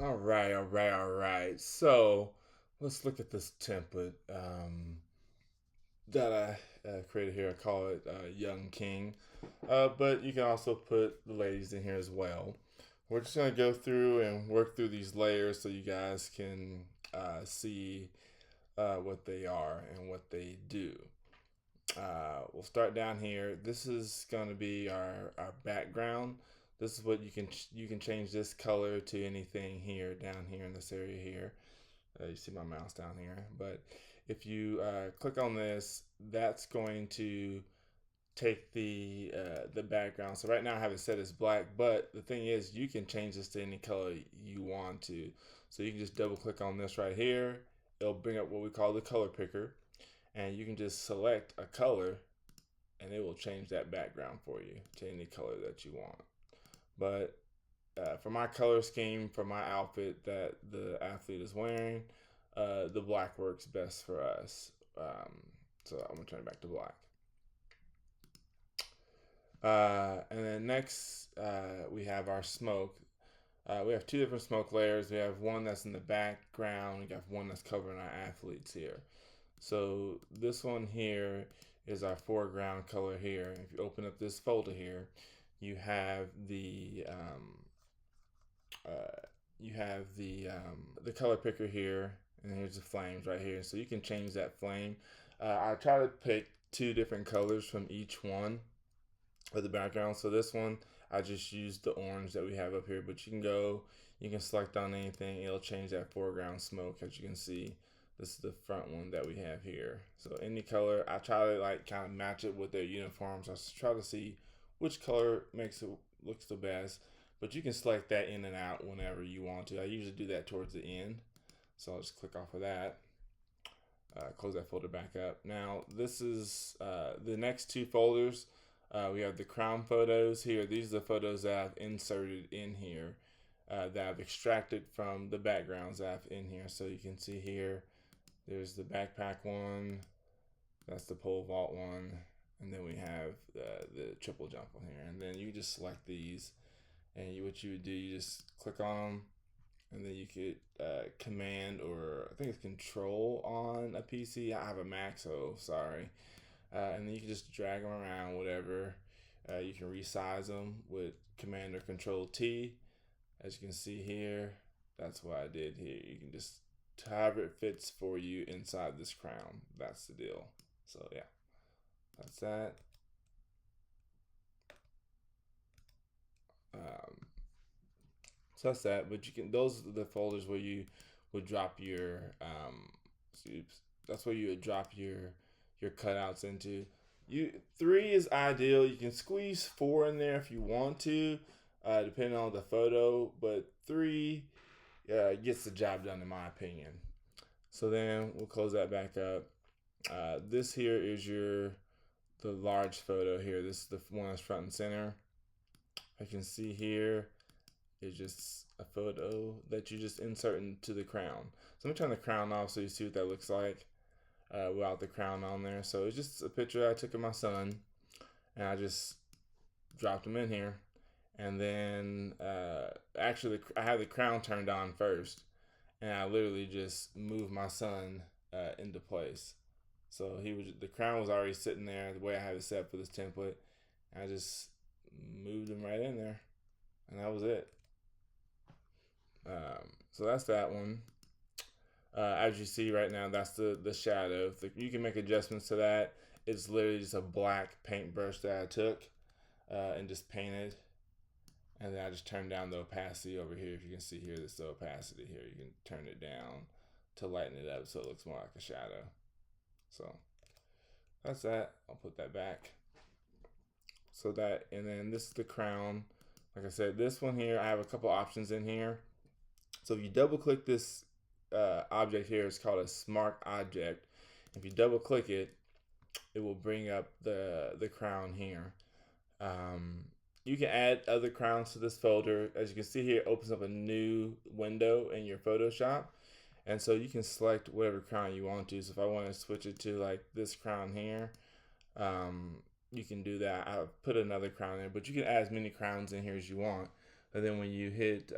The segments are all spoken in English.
All right. So let's look at this template that I created here. I call it Young King, but you can also put the ladies in here as well. We're just gonna go through and work through these layers so you guys can see what they are and what they do. We'll start down here. This is going to be our background. This is what you can change this color to anything here down here in this area here. You see my mouse down here, but if you click on this, that's going to take the background. So right now I have it set as black, but the thing is you can change this to any color you want to. So you can just double click on this right here. It'll bring up what we call the color picker, and you can just select a color and it will change that background for you to any color that you want. But for my color scheme, for my outfit that the athlete is wearing, the black works best for us. So I'm gonna turn it back to black. And then next, we have our smoke. We have two different smoke layers. We have one that's in the background. We have one that's covering our athletes here. So this one here is our foreground color here. If you open up this folder here, you have the color picker here, and here's the flames right here. So you can change that flame. I try to pick two different colors from each one of the background. So this one, I just used the orange that we have up here, but you can select on anything. It'll change that foreground smoke, as you can see. This is the front one that we have here. So any color, I try to like kind of match it with their uniforms. I try to see which color makes it looks the best. But you can select that in and out whenever you want to. I usually do that towards the end. So I'll just click off of that. Close that folder back up. Now this is the next two folders. We have the crown photos here. These are the photos that I've inserted in here that I've extracted from the backgrounds that I've in here. So you can see here, there's the backpack one, that's the pole vault one, and then we have the triple jump one here. And then you just select these, and what you would do, you just click on them, and then you could command, or I think it's control on a PC. I have a Mac, so sorry. And then you can just drag them around, whatever. You can resize them with Command or Control T. As you can see here, that's what I did here. You can just, however it fits for you inside this crown. That's the deal. So yeah, that's that. Um, so that's that. But you can, those are the folders where you would drop your, oops, that's where you would drop your cutouts into. Three is ideal. You can squeeze four in there if you want to, depending on the photo. But three gets the job done, in my opinion. So then we'll close that back up. This here is the large photo here. This is the one that's front and center. I can see here is just a photo that you just insert into the crown. So I'm gonna turn the crown off so you see what that looks like without the crown on there. So it's just a picture I took of my son, and I just dropped him in here. And then actually, I had the crown turned on first, and I literally just moved my son into place. So the crown was already sitting there the way I have it set for this template. And I just moved him right in there, and that was it. So that's that one. As you see right now, that's the shadow. You can make adjustments to that. It's literally just a black paintbrush that I took and just painted. And then I just turned down the opacity over here. If you can see here, this is the opacity here. You can turn it down to lighten it up so it looks more like a shadow. So that's that. I'll put that back. So that, and then this is the crown. Like I said, this one here, I have a couple options in here. So if you double click this object here, it's called a smart object. If you double click it, it will bring up the crown here. You can add other crowns to this folder. As you can see here, it opens up a new window in your Photoshop. And so you can select whatever crown you want to. So if I want to switch it to like this crown here, you can do that. I'll put another crown in, but you can add as many crowns in here as you want. And then when you hit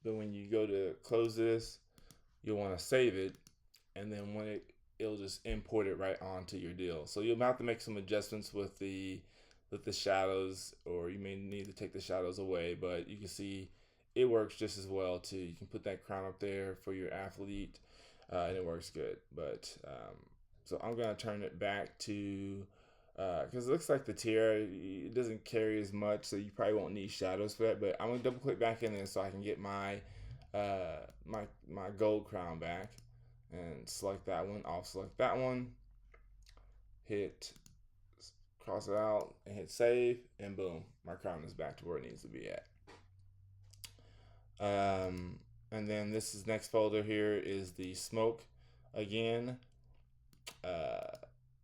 but when you go to close this, you'll want to save it, and then it'll just import it right onto your deal. So you'll have to make some adjustments with the shadows, or you may need to take the shadows away, but you can see it works just as well too. You can put that crown up there for your athlete, and it works good. But so I'm gonna turn it back to because it looks like the tiara it doesn't carry as much, so you probably won't need shadows for that. But I'm gonna double click back in there so I can get my gold crown back, and select that one. I'll select that one, hit cross it out, and hit save, and boom, my crown is back to where it needs to be at. And then this is next folder here is the smoke again.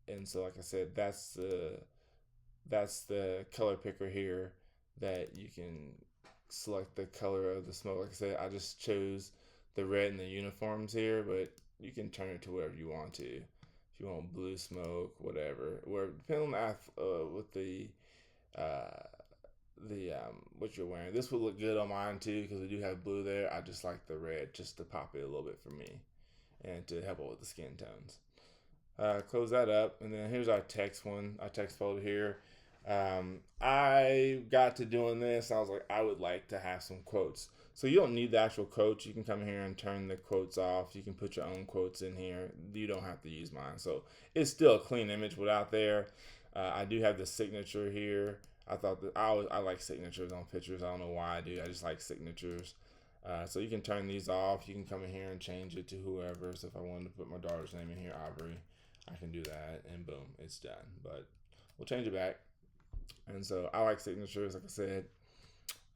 And so like I said, that's the color picker here that you can select the color of the smoke. Like I said, I just chose the red and the uniforms here, but you can turn it to whatever you want to. If you want blue smoke, whatever. Where depending on with what you're wearing. This would look good on mine too because we do have blue there. I just like the red just to pop it a little bit for me and to help it with the skin tones. Close that up, and then here's our text folder here. I got to doing this. I was like, I would like to have some quotes. So you don't need the actual quotes. You can come here and turn the quotes off. You can put your own quotes in here. You don't have to use mine. So it's still a clean image without there. I do have the signature here. I thought that I like signatures on pictures. I don't know why I do. I just like signatures. So you can turn these off. You can come in here and change it to whoever. So if I wanted to put my daughter's name in here, Aubrey, I can do that, and boom, it's done. But we'll change it back. And so I like signatures, like I said.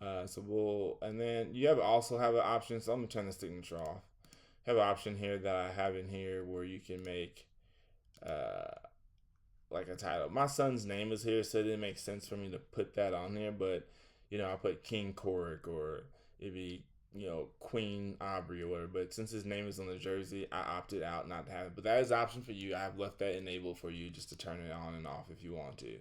And then you also have an option. So I'm gonna turn the signature off. I have an option here that I have in here where you can make like a title. My son's name is here, so it didn't make sense for me to put that on there. But I put King Korik, or it'd be Queen Aubrey or whatever. But since his name is on the jersey, I opted out not to have it. But that is an option for you. I've left that enabled for you just to turn it on and off if you want to.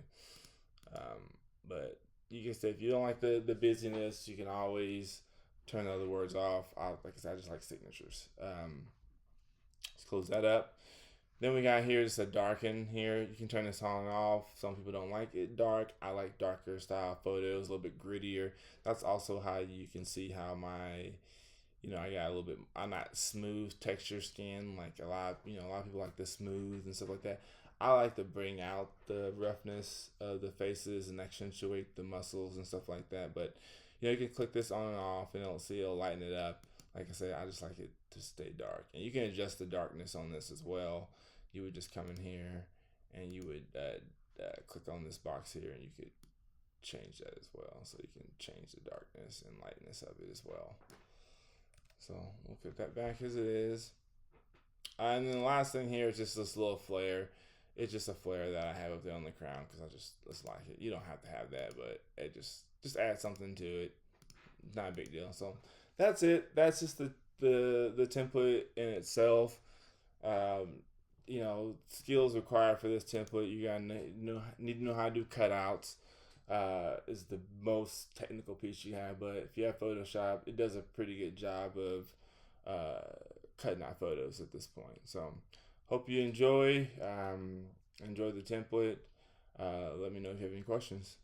But you can say if you don't like the busyness, you can always turn the other words off. Like I said, I just like signatures. Let's close that up. Then we got here just a darken here. You can turn this on and off. Some people don't like it dark. I like darker style photos, a little bit grittier. That's also how you can see how my, I got a little bit, I'm not smooth texture skin like a lot of people like the smooth and stuff like that. I like to bring out the roughness of the faces and accentuate the muscles and stuff like that. But you can click this on and off, and it'll lighten it up. Like I said, I just like it to stay dark, and you can adjust the darkness on this as well. You would just come in here, and you would click on this box here, and you could change that as well. So you can change the darkness and lightness of it as well. So we'll put that back as it is. And then the last thing here is just this little flare. It's just a flare that I have up there on the crown because I just like it. You don't have to have that, but it just add something to it. Not a big deal. So that's it. That's just the template in itself. Skills required for this template. You gotta need to know how to do cutouts. Is the most technical piece you have, but if you have Photoshop, it does a pretty good job of cutting out photos at this point. So hope you enjoy the template. Let me know if you have any questions.